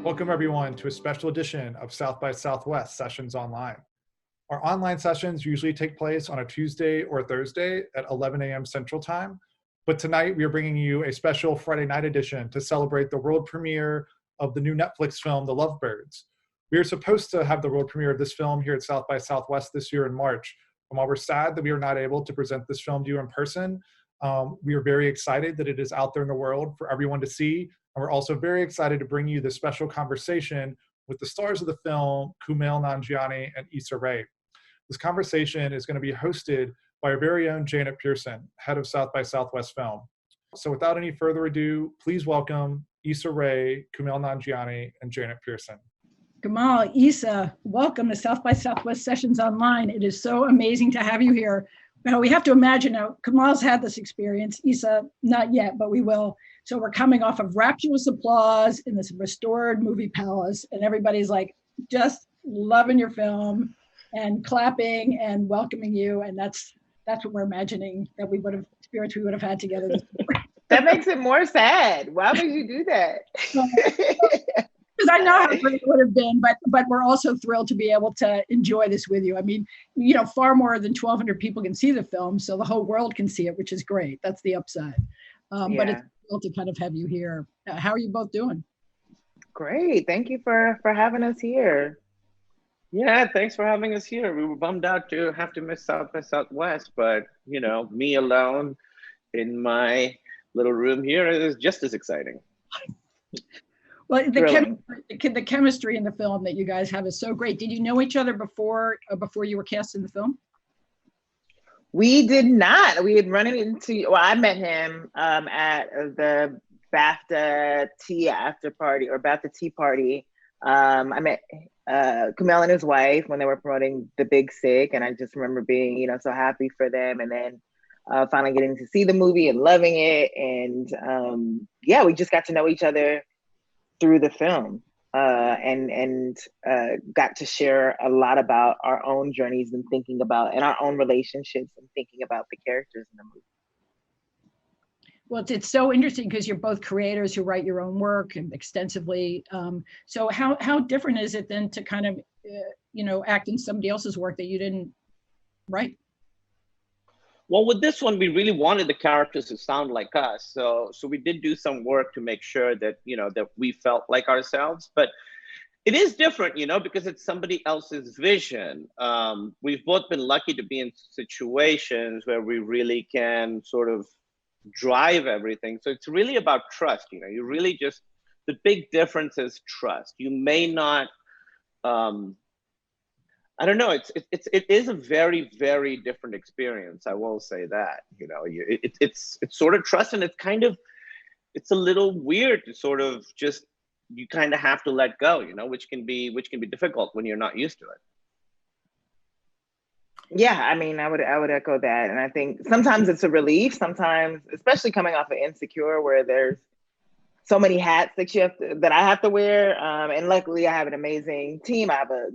Welcome everyone to a special edition of South by Southwest Sessions Online. Our online sessions usually take place on a Tuesday or Thursday at 11 a.m. Central Time, but tonight we are bringing you a special Friday night edition to celebrate the world premiere of the new Netflix film, The Lovebirds. We are supposed to have the world premiere of this film here at South by Southwest this year in March, and while we're sad that we are not able to present this film to you in person, we are very excited that it is out there in the world for everyone to see. And we're also very excited to bring you this special conversation with the stars of the film, Kumail Nanjiani and Issa Rae. This conversation is going to be hosted by our very own Janet Pierson, head of South by Southwest Film. So without any further ado, please welcome Issa Rae, Kumail Nanjiani, and Janet Pierson. Kumail, Issa, welcome to South by Southwest Sessions Online. It is so amazing to have you here. Now, we have to imagine now, Kumail's had this experience, Issa, not yet, but we will. So we're coming off of rapturous applause in this restored movie palace, and everybody's like just loving your film and clapping and welcoming you. And that's what we're imagining that spirits we would have had together. That makes it more sad. Why would you do that? Because I know how great it would have been, but we're also thrilled to be able to enjoy this with you. I mean, you know, far more than 1,200 people can see the film, so the whole world can see it, which is great. That's the upside. But it's thrilled to kind of have you here. How are you both doing? Great. Thank you for having us here. Yeah, thanks for having us here. We were bummed out to have to miss South by Southwest, but you know, me alone in my little room here is just as exciting. Well, the chemistry in the film that you guys have is so great. Did you know each other before you were cast in the film? We did not. We had run into, well, I met him at the BAFTA tea after party or BAFTA tea party. I met Kumail and his wife when they were promoting The Big Sick, and I just remember being, you know, so happy for them. And then finally getting to see the movie and loving it. And yeah, we just got to know each other through the film and got to share a lot about our own journeys and thinking about and our own relationships and thinking about the characters in the movie. Well, it's so interesting because you're both creators who write your own work and extensively. So how different is it then to kind of, act in somebody else's work that you didn't write? Well, with this one, we really wanted the characters to sound like us. So we did do some work to make sure that, that we felt like ourselves. But it is different, because it's somebody else's vision. We've both been lucky to be in situations where we really can sort of drive everything. So it's really about trust. You really just, the big difference is trust. You may not, I don't know. It is a very, very different experience. I will say that. It's sort of trust, and it's a little weird to sort of just, you kind of have to let go. Which can be difficult when you're not used to it. Yeah, I mean, I would echo that, and I think sometimes it's a relief. Sometimes, especially coming off of Insecure, where there's so many hats that I have to wear. And luckily I have an amazing team. I have a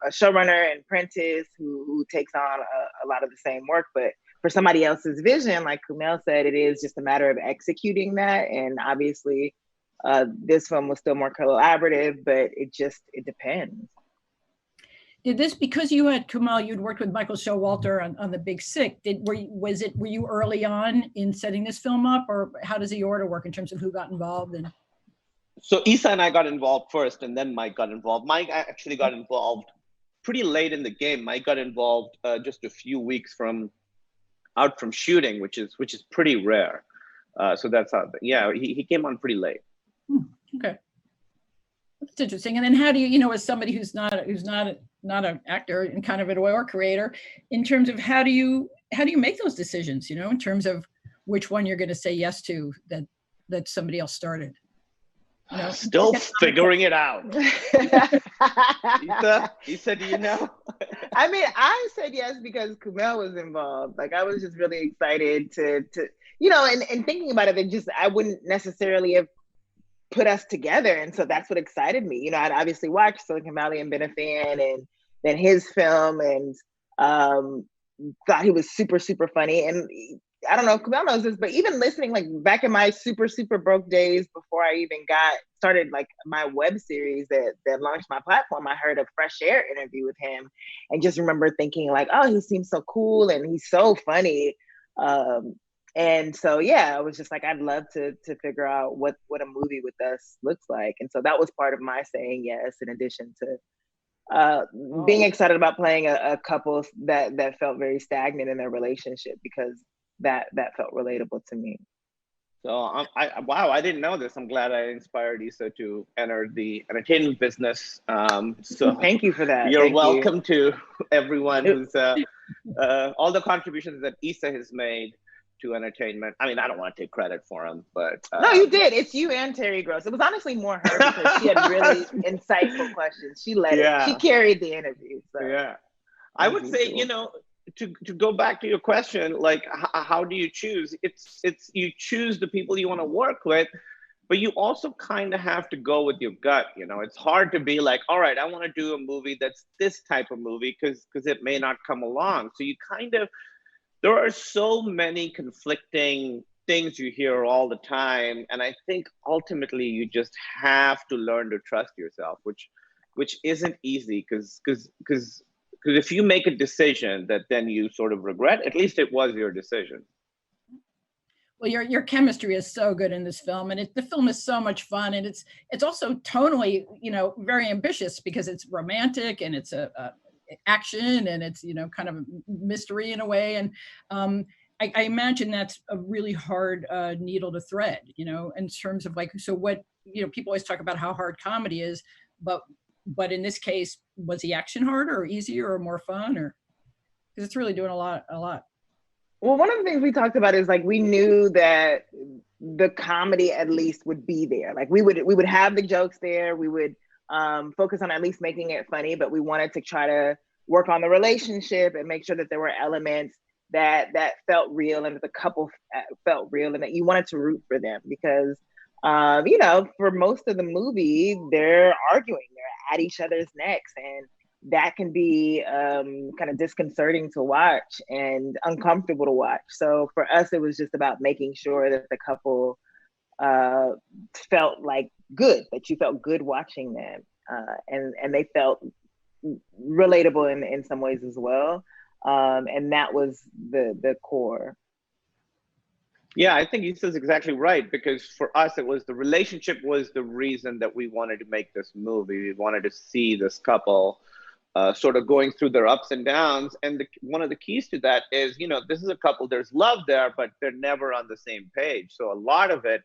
showrunner and Prentice who takes on a lot of the same work, but for somebody else's vision, like Kumail said, it is just a matter of executing that. And obviously this film was still more collaborative, but it depends. Did this, because you had Kumail, you'd worked with Michael Showalter on The Big Sick. Were you early on in setting this film up, or how does the order work in terms of who got involved? So Issa and I got involved first, and then Mike got involved. Mike actually got involved pretty late in the game. Mike got involved just a few weeks out from shooting, which is pretty rare. So that's how. Yeah, he came on pretty late. Okay, that's interesting. And then how do you, as somebody who's not an actor and kind of or creator, in terms of how do you make those decisions, in terms of which one you're going to say yes to that somebody else started? Still figuring it out. Issa, do you know? I mean, I said yes because Kumail was involved. Like, I was just really excited to and thinking about it, I wouldn't necessarily have put us together. And so that's what excited me. I'd obviously watched Silicon Valley and been a fan, and then his film, and thought he was super, super funny. And I don't know if Kumail knows this, but even listening, like back in my super, super broke days before I even got started like my web series that launched my platform, I heard a Fresh Air interview with him, and just remember thinking like, oh, he seems so cool and he's so funny. And so, yeah, I was just like, I'd love to figure out what a movie with us looks like. And so that was part of my saying yes, in addition to being excited about playing a couple that felt very stagnant in their relationship, because that felt relatable to me. So wow, I didn't know this. I'm glad I inspired Issa to enter the entertainment business. So thank you for that. You're welcome to everyone who's all the contributions that Issa has made to entertainment. I mean, I don't want to take credit for them, but no, you did. It's you and Terry Gross. It was honestly more her, because she had really insightful questions. She led it. She carried the interview. So. Yeah, I would say, you know, to go back to your question, like how do you choose? It's you choose the people you want to work with, but you also kind of have to go with your gut. You know, it's hard to be like, all right, I want to do a movie that's this type of movie because it may not come along. So you kind of, there are so many conflicting things you hear all the time, and I think ultimately you just have to learn to trust yourself, which isn't easy, because if you make a decision that then you sort of regret, at least it was your decision. Well, your chemistry is so good in this film, and the film is so much fun, and it's also tonally, you know, very ambitious, because it's romantic and it's a action, and it's, you know, kind of a mystery in a way, and I imagine that's a really hard needle to thread, you know, in terms of like, so what, you know, people always talk about how hard comedy is, but in this case, was the action harder or easier or more fun, or, because it's really doing a lot. Well, one of the things we talked about is like, we knew that the comedy at least would be there. Like we would have the jokes there. We would focus on at least making it funny, but we wanted to try to work on the relationship and make sure that there were elements that felt real, and that the couple felt real, and that you wanted to root for them, because you know, for most of the movie, they're arguing, they're at each other's necks, and that can be kind of disconcerting to watch and uncomfortable to watch. So for us, it was just about making sure that the couple felt like good, that you felt good watching them, and they felt relatable in some ways as well. And that was the core. Yeah, I think Issa's exactly right, because for us, it was the relationship was the reason that we wanted to make this movie. We wanted to see this couple sort of going through their ups and downs. And one of the keys to that is, you know, this is a couple, there's love there, but they're never on the same page. So a lot of it,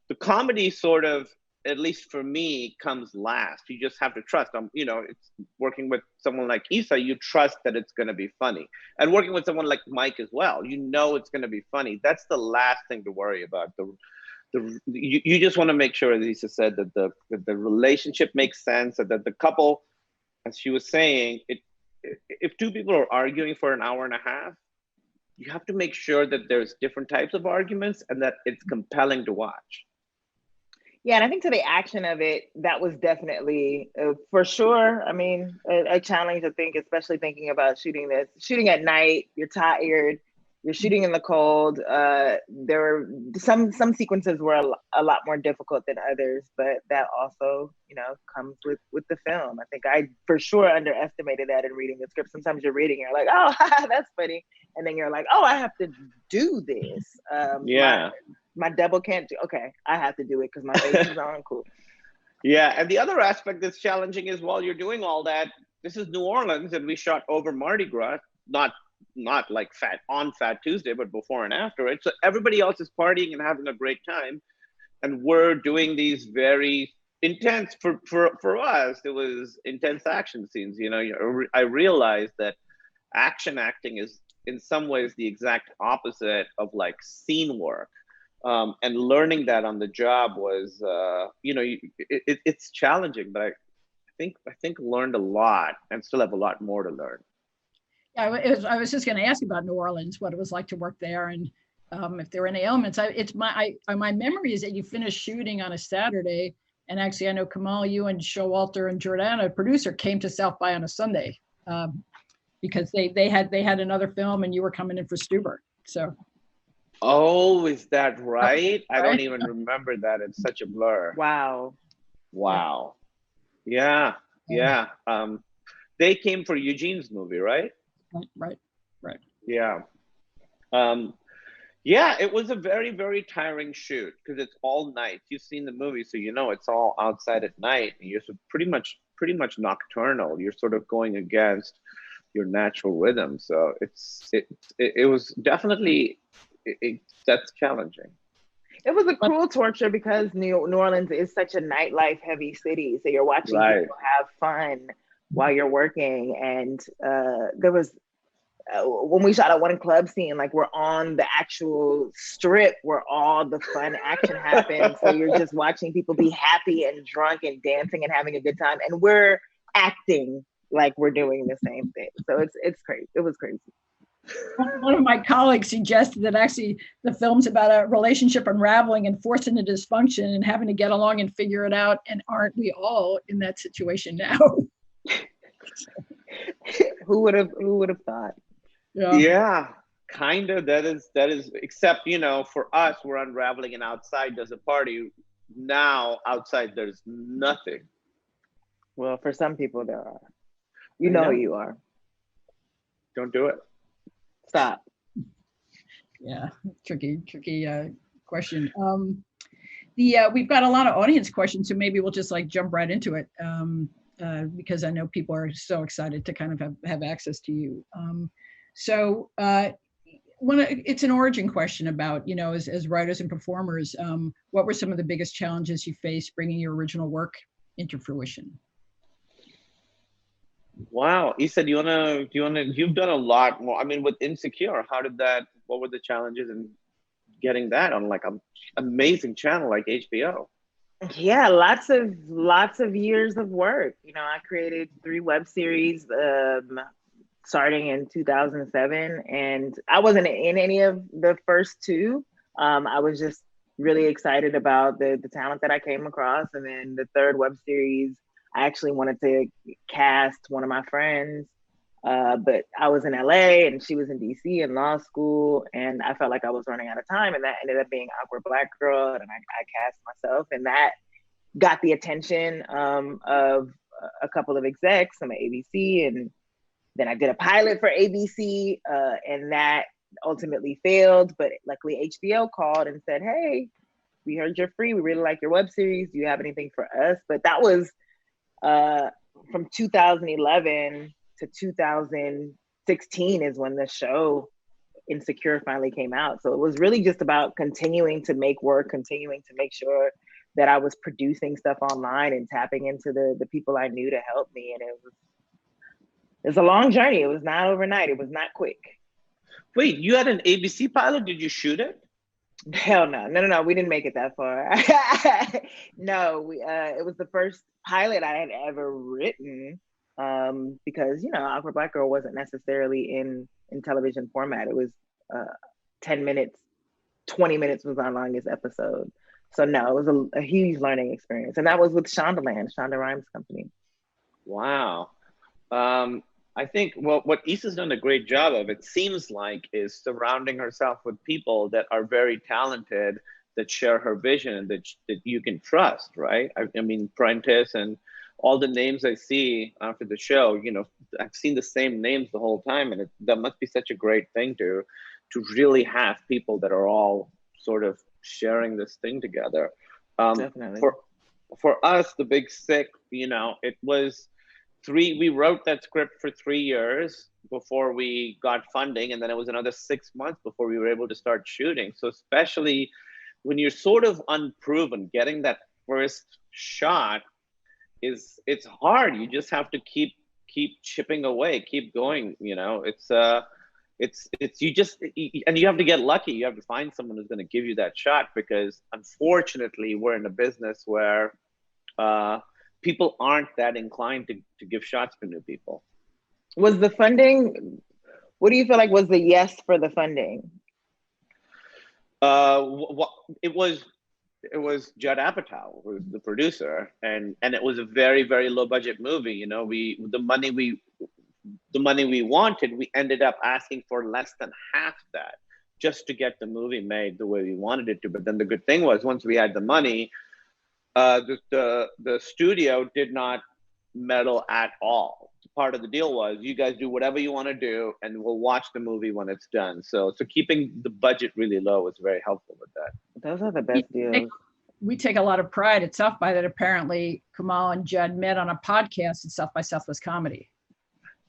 the comedy sort of, at least for me, comes last. You just have to trust. You know, it's working with someone like Issa, you trust that it's going to be funny. And working with someone like Mike as well, you know it's going to be funny. That's the last thing to worry about. You just want to make sure, as Issa said, that the relationship makes sense, and that the couple, as she was saying, if two people are arguing for an hour and a half, you have to make sure that there's different types of arguments and that it's compelling to watch. Yeah, and I think to the action of it, that was definitely, for sure, I mean, a challenge, I think, especially thinking about shooting at night, you're tired, you're shooting in the cold. There were some sequences were a lot more difficult than others, but that also, you know, comes with the film. I think I for sure underestimated that in reading the script. Sometimes you're reading, you're like, oh, that's funny. And then you're like, oh, I have to do this. Yeah. My double can't do, okay, I have to do it because my face is on, cool. Yeah, and the other aspect that's challenging is while you're doing all that, this is New Orleans, and we shot over Mardi Gras, not like Fat Tuesday, but before and after it. So everybody else is partying and having a great time, and we're doing these very intense, for us, it was intense action scenes. You know, I realized that action acting is in some ways the exact opposite of like scene work. And learning that on the job was, you know, it's challenging, but I think learned a lot and still have a lot more to learn. Yeah, I was just going to ask you about New Orleans, what it was like to work there, and if there were any elements. My memory is that you finished shooting on a Saturday, and actually I know Kumail, you and Showalter and Jordana, a producer, came to South by on a Sunday because they had another film and you were coming in for Stuber. So. Oh, is that right? I don't even remember that. It's such a blur. Wow. Wow. Yeah. Yeah. They came for Eugene's movie, right? Right. Yeah. Um, yeah, it was a very, very tiring shoot because it's all night. You've seen the movie, so you know it's all outside at night, and you're pretty much nocturnal. You're sort of going against your natural rhythm. So it was definitely that's challenging. It was a cruel torture because New Orleans is such a nightlife heavy city. So you're watching Right. people have fun while you're working. And there was, when we shot at one club scene, like we're on the actual strip where all the fun action happens. So you're just watching people be happy and drunk and dancing and having a good time. And we're acting like we're doing the same thing. So it's crazy. It was crazy. One of my colleagues suggested that actually the film's about a relationship unraveling and forced into dysfunction and having to get along and figure it out. And aren't we all in that situation now? Who would have thought? Yeah, kind of. That is, except, you know, for us, we're unraveling and outside there's a party. Now outside there's nothing. Well, for some people there are. You know you are. Don't do it. Stop. Yeah, tricky question. We've got a lot of audience questions, so maybe we'll just like jump right into it because I know people are so excited to kind of have access to you. It's an origin question about, you know, as writers and performers, what were some of the biggest challenges you faced bringing your original work into fruition? Wow, Issa, you've done a lot more. I mean, with Insecure, what were the challenges in getting that on like an amazing channel like HBO? Yeah, lots of years of work. You know, I created 3 web series starting in 2007, and I wasn't in any of the first 2. I was just really excited about the talent that I came across, and then the 3rd web series, I actually wanted to cast one of my friends, but I was in LA and she was in DC in law school, and I felt like I was running out of time, and that ended up being Awkward Black Girl, and I cast myself, and that got the attention of a couple of execs from ABC, and then I did a pilot for ABC, and that ultimately failed, but luckily HBO called and said, hey, we heard you're free, we really like your web series, do you have anything for us? But that was from 2011 to 2016 is when the show Insecure finally came out. So it was really just about continuing to make work, continuing to make sure that I was producing stuff online and tapping into the people I knew to help me. And it was a long journey. It was not overnight. It was not quick. Wait, you had an ABC pilot? Did you shoot it? Hell no. We didn't make it that far. No, it was the first pilot I had ever written, because, you know, Awkward Black Girl wasn't necessarily in television format. It was 10 minutes, 20 minutes was our longest episode. So no, it was a huge learning experience. And that was with Shondaland, Shonda Rhimes' company. Wow. I think what Issa's done a great job of, it seems like, is surrounding herself with people that are very talented, that share her vision, that you can trust, right? I mean, Prentice and all the names I see after the show, you know, I've seen the same names the whole time, and that must be such a great thing to really have people that are all sort of sharing this thing together. Definitely. For us, The Big Sick, you know, it was we wrote that script for 3 years before we got funding, and then it was another 6 months before we were able to start shooting. So especially when you're sort of unproven, getting that first shot it's hard. You just have to keep chipping away, keep going, you know. It's and you have to get lucky. You have to find someone who's going to give you that shot, because unfortunately we're in a business where people aren't that inclined to give shots to new people. Was the funding, what do you feel like was the yes for the funding? It was Judd Apatow, who was the producer, and it was a very, very low budget movie. You know, the money we wanted, we ended up asking for less than half that just to get the movie made the way we wanted it to. But then the good thing was, once we had the money, the studio did not meddle at all. Part of the deal was you guys do whatever you want to do, and we'll watch the movie when it's done. So keeping the budget really low was very helpful with that. Those are the best deals. We take a lot of pride at South by that apparently Kumail and Judd met on a podcast at South by Southwest Comedy.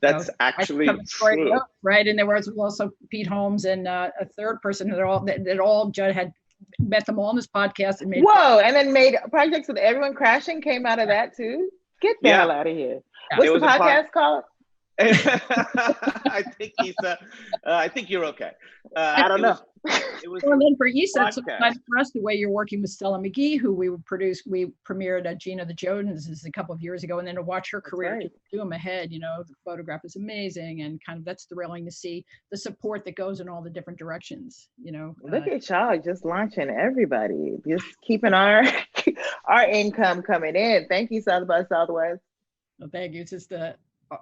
That's actually true. Right, and there was also Pete Holmes and a third person that all Judd had met them all on this podcast and made. Whoa, and then made projects with everyone crashing came out of that too. Get the hell out of here. What's the podcast called? I think Issa, I think you're okay. I don't know. It was well, then for Issa, it's nice for us the way you're working with Stella McGee, who we premiered Gina the Joneses a couple of years ago, and then to watch her career do them ahead, you know, the photograph is amazing, and kind of that's thrilling to see the support that goes in all the different directions, you know. Look at y'all just launching everybody, just keeping our income coming in. Thank you, South by Southwest. Well, thank you. It's just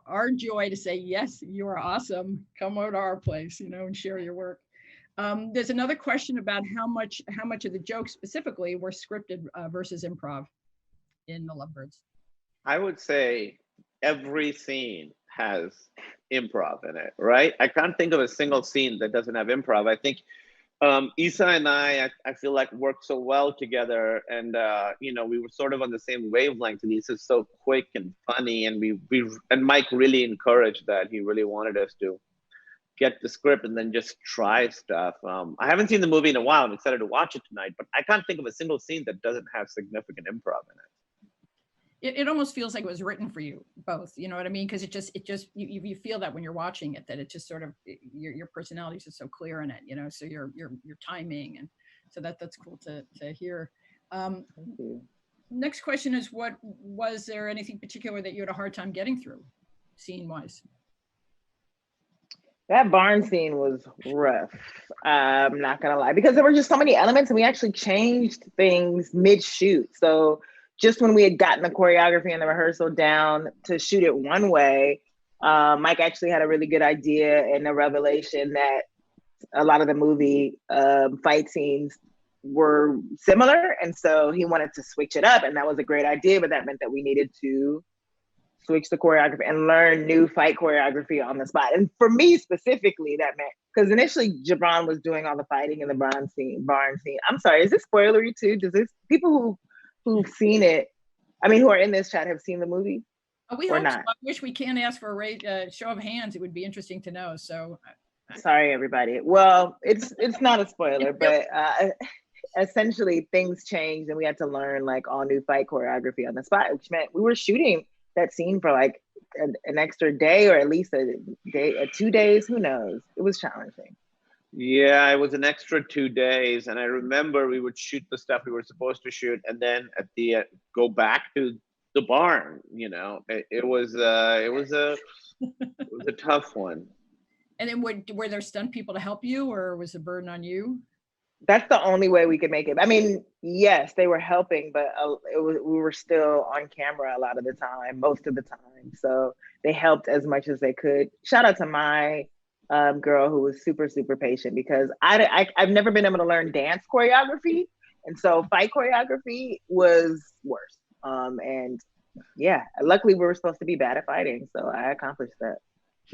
our joy to say, yes, you are awesome. Come over to our place, you know, and share your work. There's another question about how much of the jokes specifically were scripted versus improv in the Lovebirds. I would say every scene has improv in it, right? I can't think of a single scene that doesn't have improv. I think Issa and I feel like worked so well together, and you know, we were sort of on the same wavelength. And Issa's so quick and funny, and and Mike really encouraged that. He really wanted us to get the script and then just try stuff. I haven't seen the movie in a while. I'm excited to watch it tonight, but I can't think of a single scene that doesn't have significant improv in it. It almost feels like it was written for you both, you know what I mean? Because it just you feel that when you're watching it, that it just sort of your personality is just so clear in it, you know. So your timing, and so that's cool to hear. Next question is, was there anything particular that you had a hard time getting through, scene wise? That barn scene was rough. I'm not gonna lie, because there were just so many elements, and we actually changed things mid-shoot. So just when we had gotten the choreography and the rehearsal down to shoot it one way, Mike actually had a really good idea and a revelation that a lot of the movie fight scenes were similar. And so he wanted to switch it up, and that was a great idea, but that meant that we needed to switch the choreography and learn new fight choreography on the spot. And for me specifically, that meant, because initially Gibran was doing all the fighting in the barn scene. I'm sorry, is this spoilery too? Does this, people who've seen it, I mean, who are in this chat have seen the movie? We hope not. So. I wish we can ask for a show of hands. It would be interesting to know. So sorry, everybody. Well, it's not a spoiler, but essentially things changed, and we had to learn like all new fight choreography on the spot, which meant we were shooting that scene for like an extra day, or at least a day, 2 days, who knows? It was challenging. Yeah, it was an extra 2 days, and I remember we would shoot the stuff we were supposed to shoot, and then at the end, go back to the barn. You know, it was a tough one. And then were there stunt people to help you, or was the burden on you? That's the only way we could make it. I mean, yes, they were helping, but we were still on camera a lot of the time, most of the time. So they helped as much as they could. Shout out to my girl who was super, super patient, because I've never been able to learn dance choreography. And so fight choreography was worse. And yeah, luckily we were supposed to be bad at fighting. So I accomplished that.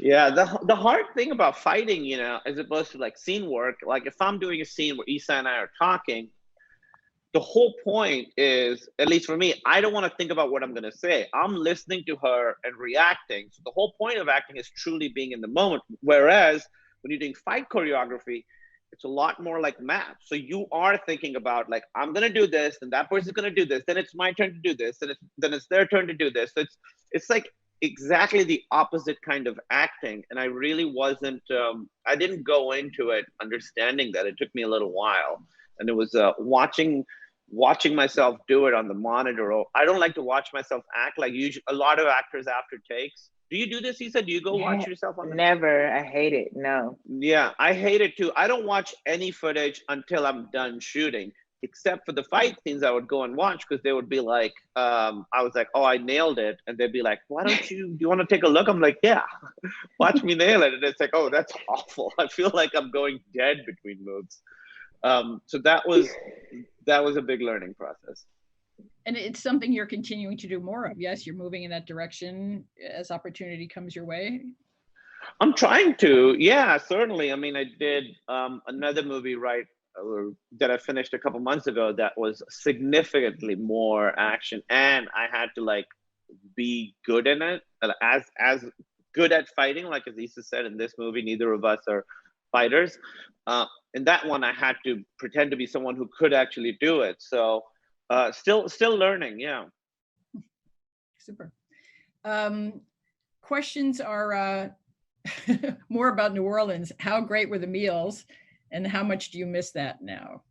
Yeah, the hard thing about fighting, you know, as opposed to like scene work, like if I'm doing a scene where Issa and I are talking, the whole point is, at least for me, I don't want to think about what I'm going to say. I'm listening to her and reacting. So the whole point of acting is truly being in the moment. Whereas when you're doing fight choreography, it's a lot more like math. So you are thinking about like, I'm going to do this, and that person's going to do this. Then it's my turn to do this. And then it's their turn to do this. So it's like exactly the opposite kind of acting. And I really wasn't, I didn't go into it understanding that. It took me a little while. And it was watching myself do it on the monitor. I don't like to watch myself act. Like usually, a lot of actors after takes. Do you do this, Issa? Do you go watch yourself on the Never. I hate it. No. Yeah, I hate it too. I don't watch any footage until I'm done shooting. Except for the fight scenes, I would go and watch, because they would be like, I was like, oh, I nailed it. And they'd be like, do you want to take a look? I'm like, yeah, watch me nail it. And it's like, oh, that's awful. I feel like I'm going dead between moves. So that was a big learning process. And it's something you're continuing to do more of. Yes, you're moving in that direction as opportunity comes your way. I'm trying to, yeah, certainly. I mean, I did another movie that I finished a couple months ago that was significantly more action, and I had to like be good in it, as good at fighting. Like as Issa said, in this movie, neither of us are fighters. In that one, I had to pretend to be someone who could actually do it. So still learning, yeah. Super. Questions are more about New Orleans. How great were the meals, and how much do you miss that now?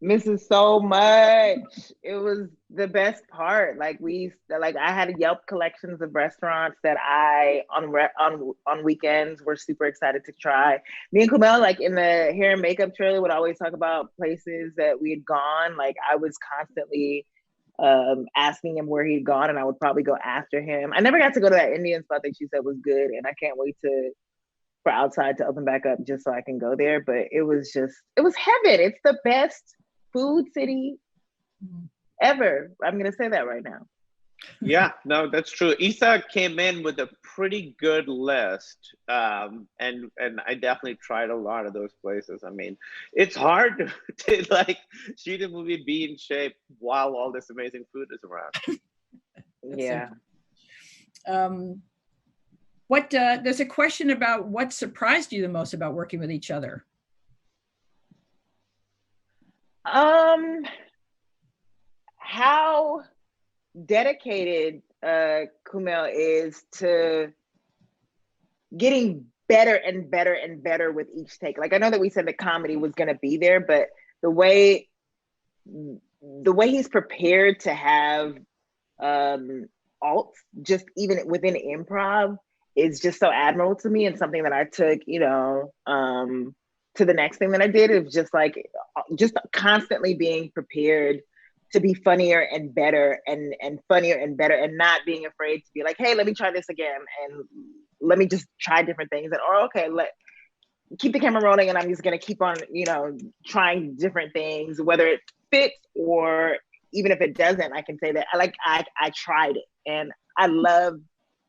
Misses so much. It was the best part. Like I had Yelp collections of restaurants that I on weekends were super excited to try. Me and Kumail, like in the hair and makeup trailer, would always talk about places that we had gone. Like I was constantly asking him where he'd gone, and I would probably go after him. I never got to go to that Indian spot that you said was good, and I can't wait for outside to open back up just so I can go there. But it was heaven. It's the best food city ever. I'm gonna say that right now. Yeah, no, that's true. Issa came in with a pretty good list, and I definitely tried a lot of those places. I mean, it's hard to like shoot a movie, be in shape while all this amazing food is around. Yeah. There's a question about what surprised you the most about working with each other. How dedicated Kumail is to getting better and better and better with each take. Like I know that we said the comedy was going to be there, but the way he's prepared to have alts just even within improv is just so admirable to me, and something that I took, to the next thing that I did. Is just constantly being prepared to be funnier and better and funnier and better, and not being afraid to be like, hey, let me try this again, and let me just try different things, and keep the camera rolling, and I'm just gonna keep on, trying different things, whether it fits or even if it doesn't. I can say that I tried it, and I love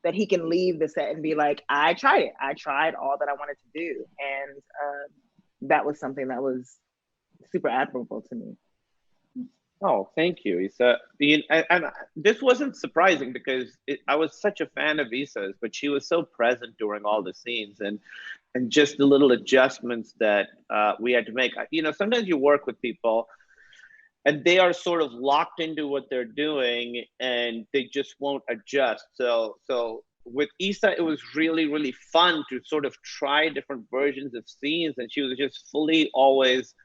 that he can leave the set and be like, I tried it. I tried all that I wanted to do, and that was something that was super admirable to me. Oh, thank you, Issa. And this wasn't surprising because I was such a fan of Issa's, but she was so present during all the scenes, and just the little adjustments that we had to make. Sometimes you work with people and they are sort of locked into what they're doing and they just won't adjust. So with Issa, it was really, really fun to sort of try different versions of scenes, and she was just fully always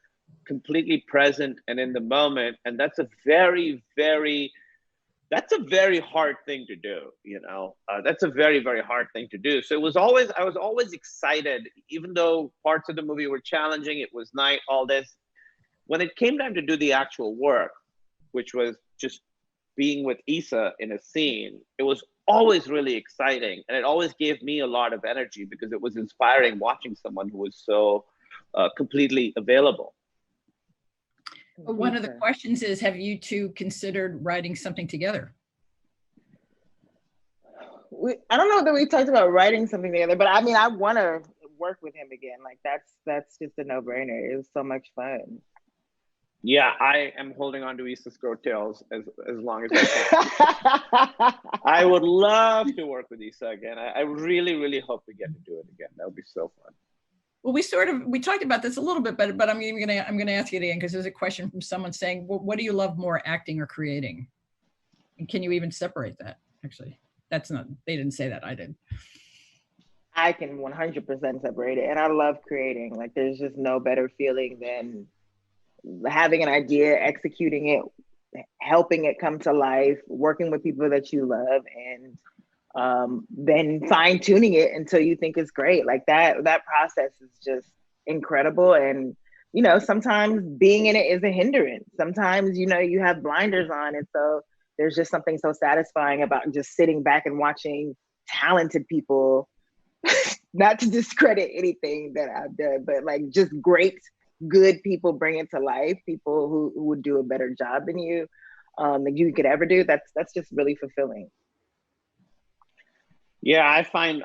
completely present and in the moment. And that's a very, very hard thing to do, that's a very, very hard thing to do. So I was always excited, even though parts of the movie were challenging, it was night, all this. When it came time to do the actual work, which was just being with Issa in a scene, it was always really exciting. And it always gave me a lot of energy because it was inspiring watching someone who was so completely available. One of the questions is, have you two considered writing something together? I don't know that we talked about writing something together, but I mean, I want to work with him again. Like that's just a no-brainer. It was so much fun. Yeah, I am holding on to Issa's coattails as long as I can. I would love to work with Issa again. I really, really hope we get to do it again. That would be so fun. Well, we talked about this a little bit, but I'm gonna ask you again because there's a question from someone saying, well, what do you love more, acting or creating? And can you even separate that? Actually, they didn't say that, I did. I can 100% separate it, and I love creating. Like, there's just no better feeling than having an idea, executing it, helping it come to life, working with people that you love, and then fine tuning it until you think it's great. Like that process is just incredible. And, sometimes being in it is a hindrance. Sometimes, you have blinders on. And so there's just something so satisfying about just sitting back and watching talented people, not to discredit anything that I've done, but like just great, good people bring it to life, people who would do a better job than you. that you could ever do, that's just really fulfilling. Yeah, I find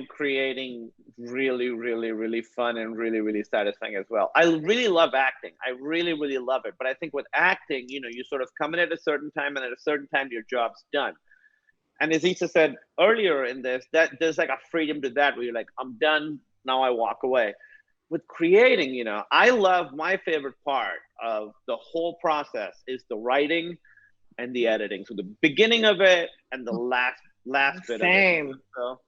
creating really, really, really fun and really, really satisfying as well. I really love acting. I really, really love it. But I think with acting, you sort of come in at a certain time, and at a certain time your job's done. And as Issa said earlier in this, that there's like a freedom to that where you're like, I'm done, now I walk away. With creating, I love, my favorite part of the whole process is the writing and the editing. So the beginning of it and the last bit Same. of it. So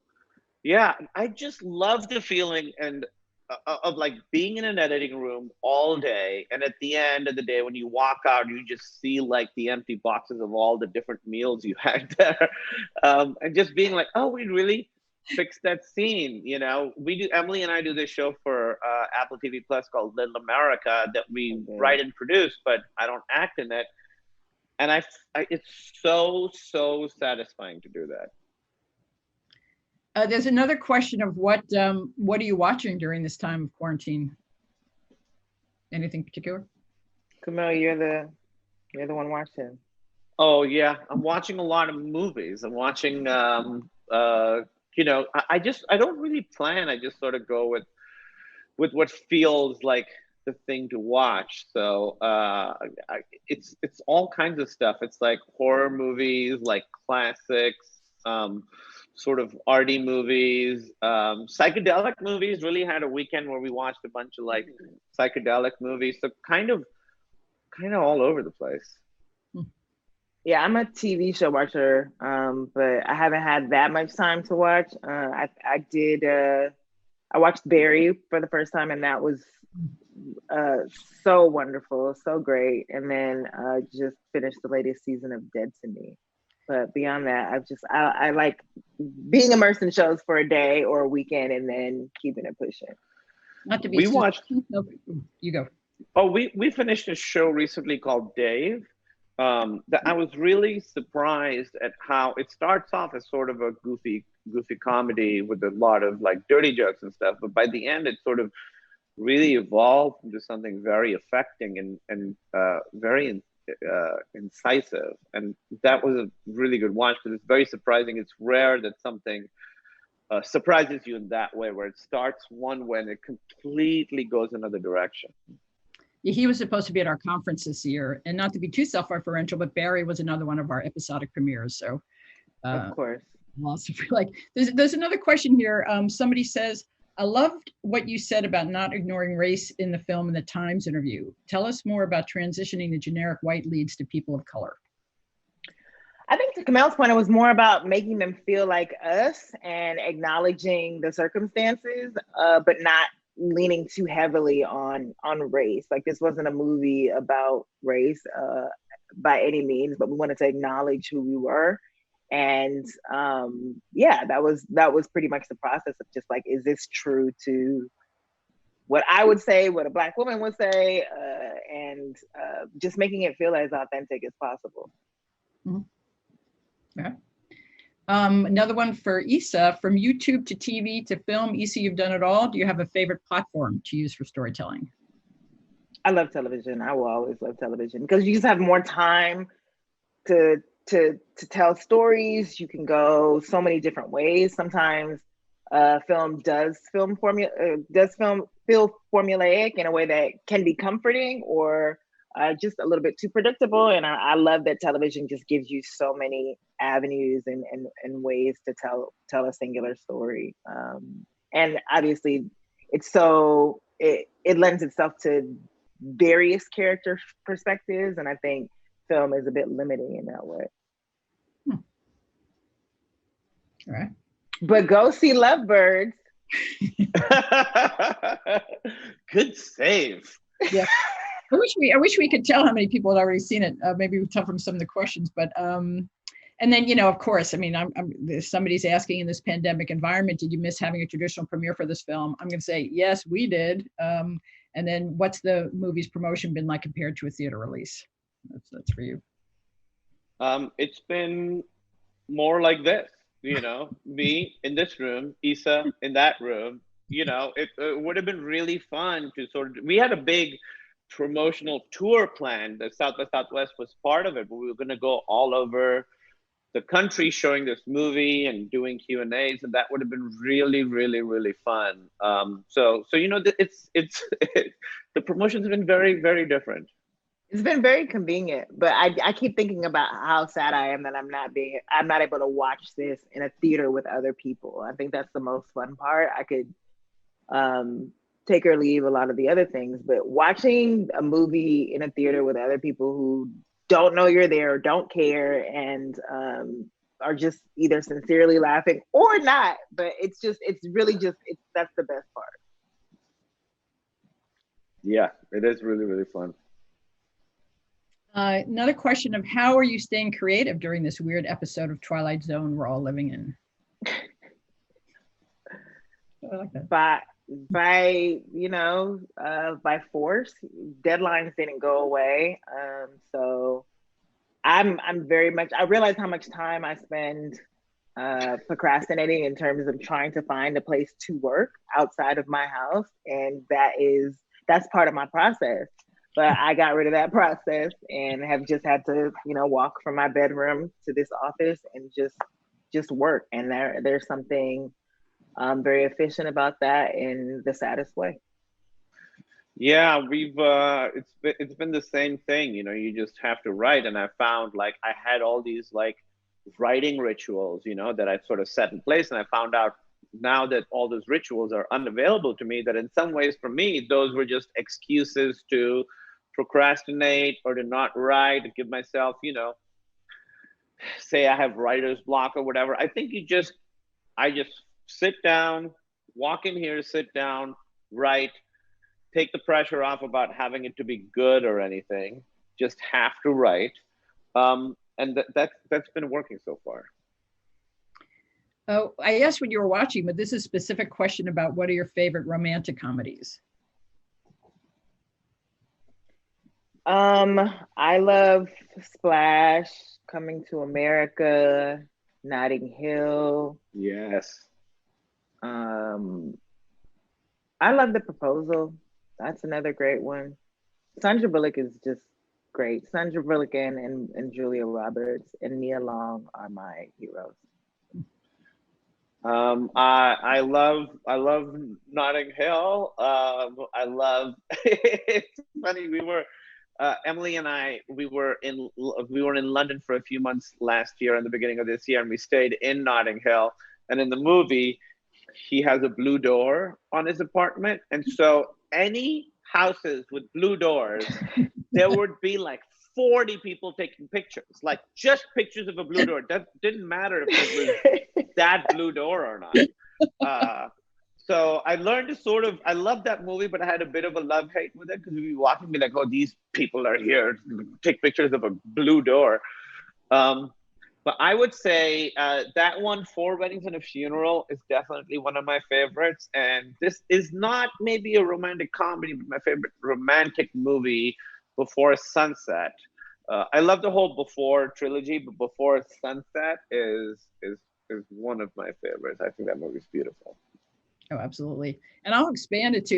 yeah, I just love the feeling and of like being in an editing room all day, and at the end of the day when you walk out, you just see like the empty boxes of all the different meals you had there, and just being like, oh, we really fixed that scene. Emily and I do this show for Apple TV Plus called Little America that we write and produce, but I don't act in it. And it's so satisfying to do that. There's another question of what are you watching during this time of quarantine? Anything particular? Kumail, you're the one watching. Oh yeah, I'm watching a lot of movies. I'm watching, I don't really plan. I just sort of go with what feels like the thing to watch. So it's all kinds of stuff. It's like horror movies, like classics, sort of arty movies, psychedelic movies. Really had a weekend where we watched a bunch of like psychedelic movies. So kind of all over the place. Yeah, I'm a TV show watcher, but I haven't had that much time to watch. I watched Barry for the first time, and that was so wonderful, so great. And then just finished the latest season of Dead to Me. But beyond that, I like being immersed in shows for a day or a weekend and then keeping it pushing. Not to be. We watched. You go. Oh, we finished a show recently called Dave. That I was really surprised at how it starts off as sort of a goofy comedy with a lot of like dirty jokes and stuff, but by the end it sort of really evolved into something very affecting and very incisive, and that was a really good watch because it's very surprising. It's rare that something surprises you in that way, where it starts one way and it completely goes another direction. Yeah, he was supposed to be at our conference this year, and not to be too self-referential, but Barry was another one of our episodic premieres. So, of course, also feel like there's another question here. Somebody says, I loved what you said about not ignoring race in the film in the Times interview. Tell us more about transitioning the generic white leads to people of color. I think to Kumail's point, it was more about making them feel like us and acknowledging the circumstances, but not leaning too heavily on race. Like, this wasn't a movie about race by any means, but we wanted to acknowledge who we were. And that was pretty much the process of just like, is this true to what I would say, what a Black woman would say, and just making it feel as authentic as possible. Mm-hmm. Yeah. Another one for Issa, from YouTube to TV to film. Issa, you've done it all. Do you have a favorite platform to use for storytelling? I love television. I will always love television because you just have more time to tell stories. You can go so many different ways. Sometimes film feel formulaic in a way that can be comforting, or just a little bit too predictable. And I love that television just gives you so many avenues and ways to tell a singular story. And obviously it lends itself to various character perspectives. And I think film is a bit limiting in that way. All right. But go see Lovebirds. Good save. Yeah. I wish we could tell how many people had already seen it. Maybe we tell from some of the questions, but and then, of course, I mean, somebody's asking, in this pandemic environment, did you miss having a traditional premiere for this film? I'm going to say, yes, we did. And then what's the movie's promotion been like compared to a theater release? That's for you. It's been more like this, me in this room, Issa in that room. It would have been really fun to we had a big promotional tour planned. The South by Southwest was part of it, but we were going to go all over the country showing this movie and doing Q&As, and that would have been really, really, really fun. So you know, it's the promotion's been very, very different. It's been very convenient, but I keep thinking about how sad I am that I'm not able to watch this in a theater with other people. I think that's the most fun part. I could take or leave a lot of the other things, but watching a movie in a theater with other people who don't know you're there or don't care and are just either sincerely laughing or not, but that's the best part. Yeah, it is really, really fun. Another question of how are you staying creative during this weird episode of Twilight Zone we're all living in? I like that. By force. Deadlines didn't go away. So I'm very much, I realize how much time I spend procrastinating in terms of trying to find a place to work outside of my house. And that's part of my process. But I got rid of that process and have just had to, walk from my bedroom to this office and just work. And there's something very efficient about that in the saddest way. Yeah, it's been the same thing. You just have to write. And I found I had all these writing rituals, that I sort of set in place. And I found out now that all those rituals are unavailable to me, that in some ways for me, those were just excuses to procrastinate or to not write, to give myself, say I have writer's block or whatever. I think I just sit down, walk in here, sit down, write, take the pressure off about having it to be good or anything, just have to write. And that's been working so far. Oh, I asked when you were watching, but this is a specific question about what are your favorite romantic comedies? I love Splash, Coming to America, Notting Hill. Yes. I love The Proposal. That's another great one. Sandra Bullock is just great. Sandra Bullock and Julia Roberts and Nia Long are my heroes. I love Notting Hill. It's funny, Emily and I, we were in London for a few months last year and the beginning of this year, and we stayed in Notting Hill. And in the movie, he has a blue door on his apartment. And so any houses with blue doors, there would be 40 people taking pictures, just pictures of a blue door. That didn't matter if it was that blue door or not. So I learned to I love that movie, but I had a bit of a love-hate with it because we'd be walking, be like, oh, these people are here to take pictures of a blue door. But I would say that one, Four Weddings and a Funeral, is definitely one of my favorites. And this is not maybe a romantic comedy, but my favorite romantic movie, Before Sunset. I love the whole Before trilogy, but Before Sunset is one of my favorites. I think that movie's beautiful. Oh, absolutely. And I'll expand it to,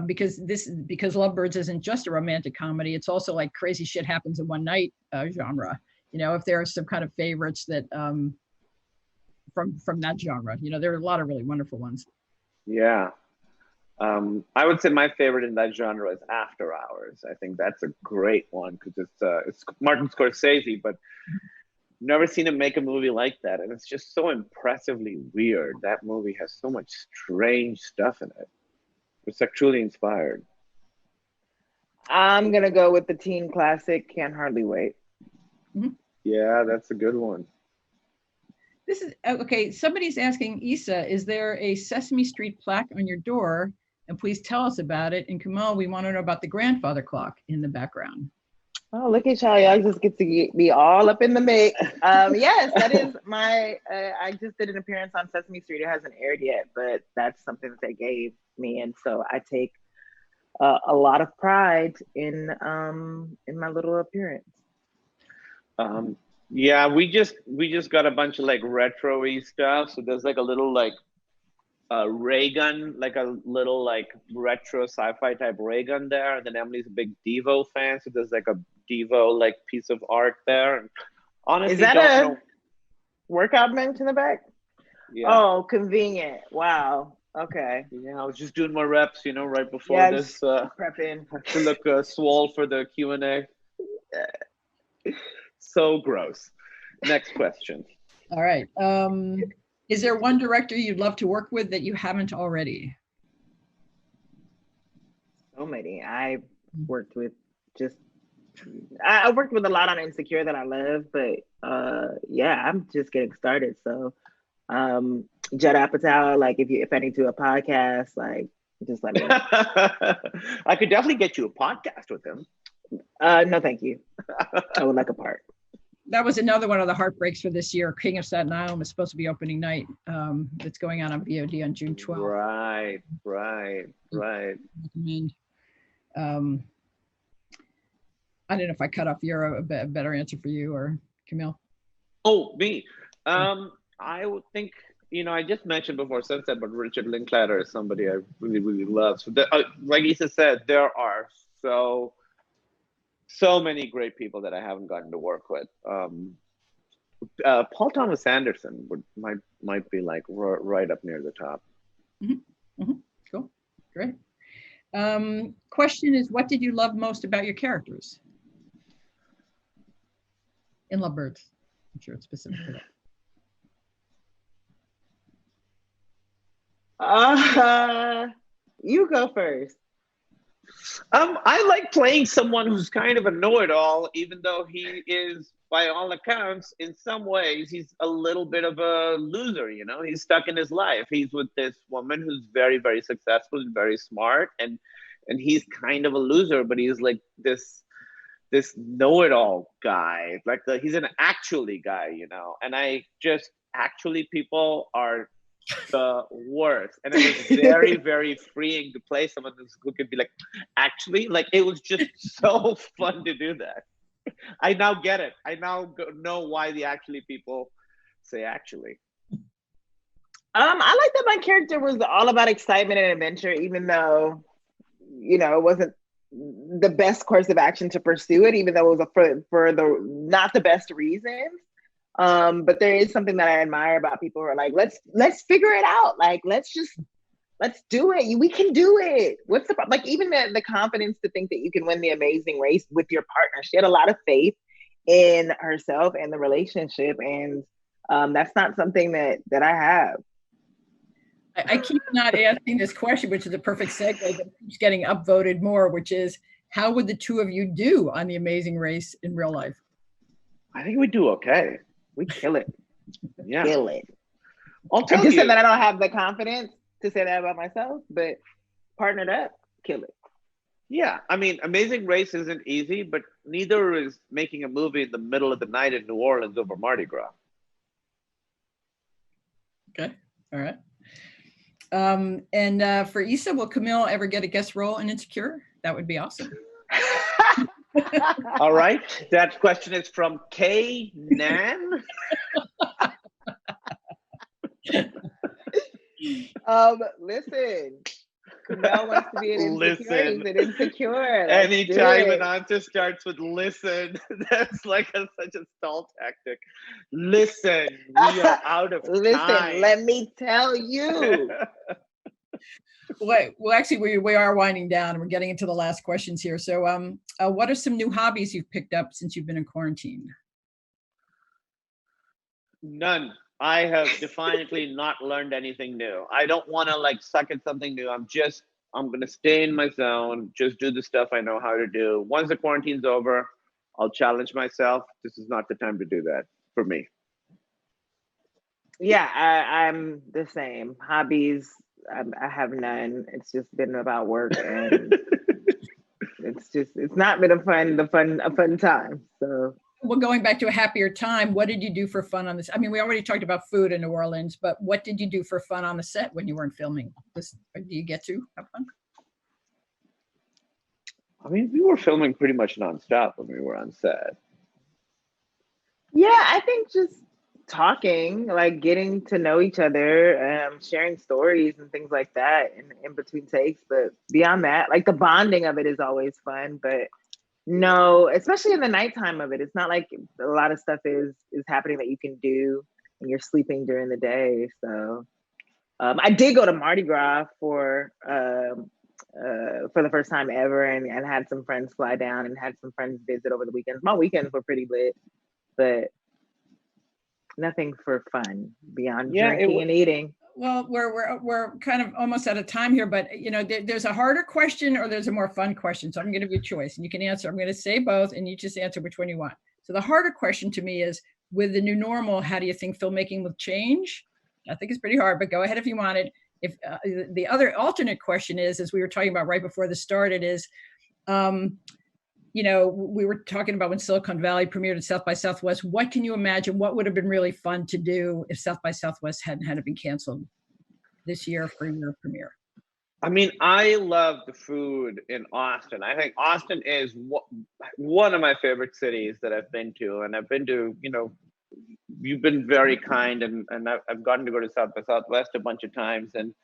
because Lovebirds isn't just a romantic comedy, it's also crazy shit happens in one night genre. If there are some kind of favorites that from that genre, there are a lot of really wonderful ones. Yeah. I would say my favorite in that genre is After Hours. I think that's a great one because it's Martin Scorsese, but never seen him make a movie like that. And it's just so impressively weird. That movie has so much strange stuff in it. It's truly inspired. I'm going to go with the teen classic, Can't Hardly Wait. Mm-hmm. Yeah, that's a good one. This is, okay, somebody's asking, Issa, is there a Sesame Street plaque on your door? And please tell us about it. And Kumail, we want to know about the grandfather clock in the background. Oh, look at y'all. Y'all just get to be all up in the mix. Yes, that is I just did an appearance on Sesame Street. It hasn't aired yet, but that's something that they gave me. And so I take a lot of pride in my little appearance. Yeah, we just got a bunch of retro-y stuff. So there's a little ray gun, like a little like retro sci-fi type ray gun there. And then Emily's a big Devo fan, so there's like a Devo like piece of art there. And honestly, Is that don't a know. workout bench in the back? Yeah. Oh, convenient. Wow. Okay. Yeah, I was just doing my reps, you know, right before Yeah, this. just prepping. To look swole for the Q&A. So gross. Next question. All right. Is there one director you'd love to work with that you haven't already? So many. I worked with just I worked with a lot on Insecure that I love, but yeah, I'm just getting started. So Judd Apatow, like if I need to do a podcast, like just let me know. I could definitely get you a podcast with him. No, thank you. I would like a part. That was another one of the heartbreaks for this year. King of Staten Island was supposed to be opening night. It's going on VOD on June 12th. Right. Recommend. I don't know if I cut off your a better answer for you or Kumail. Oh, me. I would think, you know, I just mentioned before Sunset, but Richard Linklater is somebody I really, really love. So like Issa said, there are so many great people that I haven't gotten to work with. Paul Thomas Anderson might be like right up near the top. Mm-hmm. Mm-hmm. Cool, great. Question is, what did you love most about your characters in Lovebirds? I'm sure it's specific to that. You go first. I like playing someone who's kind of a know-it-all, even though he is, by all accounts, in some ways, he's a little bit of a loser, you know? He's stuck in his life. He's with this woman who's very, very successful and very smart, and he's kind of a loser, but he's like this know-it-all guy. Like he's an actually guy, you know? And actually people are the worst, and it was very, very freeing to play someone who could be like, actually, like it was just so fun to do that. I now get it. I now know why the actually people say actually. I like that my character was all about excitement and adventure, even though, you know, it wasn't the best course of action to pursue it, even though it was for the not the best reasons. But there is something that I admire about people who are like, let's figure it out. Like, let's do it. We can do it. What's the problem? Like, even the confidence to think that you can win the Amazing Race with your partner. She had a lot of faith in herself and the relationship. And that's not something that I have. I keep not asking this question, which is a perfect segue, but keeps getting upvoted more, which is, how would the two of you do on the Amazing Race in real life? I think we do okay. We kill it. Yeah. Kill it. I'll tell I just you said that I don't have the confidence to say that about myself, but partnered up, kill it. Yeah, I mean, Amazing Race isn't easy, but neither is making a movie in the middle of the night in New Orleans over Mardi Gras. Okay, all right. And for Issa, will Kumail ever get a guest role in Insecure? That would be awesome. All right, that question is from K. Nan. Listen, Kumail wants to be an Insecure. He's an Insecure. Anytime an answer starts with listen, that's like such a stall tactic. Listen, we are out of time. Listen, let me tell you. Well, actually, we are winding down and we're getting into the last questions here. So what are some new hobbies you've picked up since you've been in quarantine? None. I have defiantly not learned anything new. I don't want to like suck at something new. I'm going to stay in my zone, just do the stuff I know how to do. Once the quarantine's over, I'll challenge myself. This is not the time to do that for me. Yeah, I'm the same. Hobbies, I have none. It's just been about work, and it's not been a fun time. So, well, going back to a happier time, what did you do for fun on this? I mean, we already talked about food in New Orleans, but what did you do for fun on the set when you weren't filming? Do you get to have fun? I mean, we were filming pretty much nonstop when we were on set. Yeah, I think just talking, like getting to know each other, sharing stories and things like that in between takes. But beyond that, like the bonding of it is always fun. But no, especially in the nighttime of it, it's not like a lot of stuff is happening that you can do and you're sleeping during the day. So I did go to Mardi Gras for the first time ever, and had some friends fly down and had some friends visit over the weekends. My weekends were pretty lit, but nothing for fun beyond drinking and eating. Well, we're kind of almost out of time here, but there's a harder question or there's a more fun question. So I'm going to give you a choice and you can answer. I'm going to say both and you just answer which one you want. So the harder question to me is, with the new normal, how do you think filmmaking will change? I think it's pretty hard, but go ahead if you want it. If the other alternate question is, as we were talking about right before this started, is, we were talking about when Silicon Valley premiered at South by Southwest. What can you imagine? What would have been really fun to do if South by Southwest hadn't had it been canceled this year for your premiere? I mean, I love the food in Austin. I think Austin is one of my favorite cities that I've been to. And I've been to, you've been very kind, and I've gotten to go to South by Southwest a bunch of times. And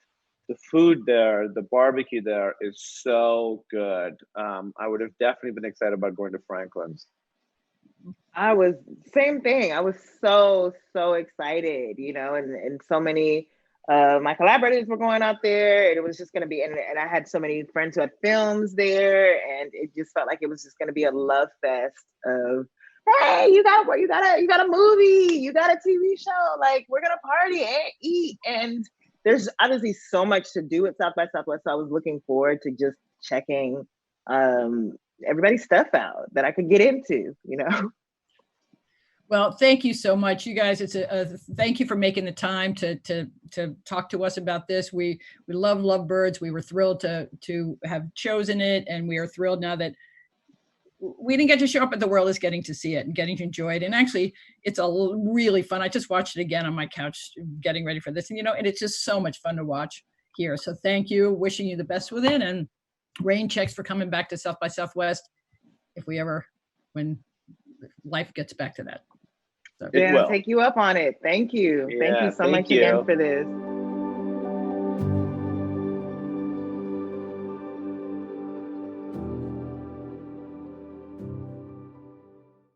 the food there, the barbecue there is so good. I would have definitely been excited about going to Franklin's. Same thing. I was so excited, and so many my collaborators were going out there, and it was just going to be, and I had so many friends who had films there, and it just felt like it was just going to be a love fest of, hey, you got a movie, you got a TV show, like we're gonna party and eat. And there's obviously so much to do at South by Southwest. So I was looking forward to just checking everybody's stuff out that I could get into, Well, thank you so much, you guys. It's thank you for making the time to talk to us about this. We love Lovebirds. We were thrilled to have chosen it, and we are thrilled now that we didn't get to show up, but the world is getting to see it and getting to enjoy it. And actually, it's really fun. I just watched it again on my couch, getting ready for this, and and it's just so much fun to watch here. So thank you. Wishing you the best with it, and rain checks for coming back to South by Southwest when life gets back to that. So. Yeah, take you up on it. Thank you. Thank you so much again for this.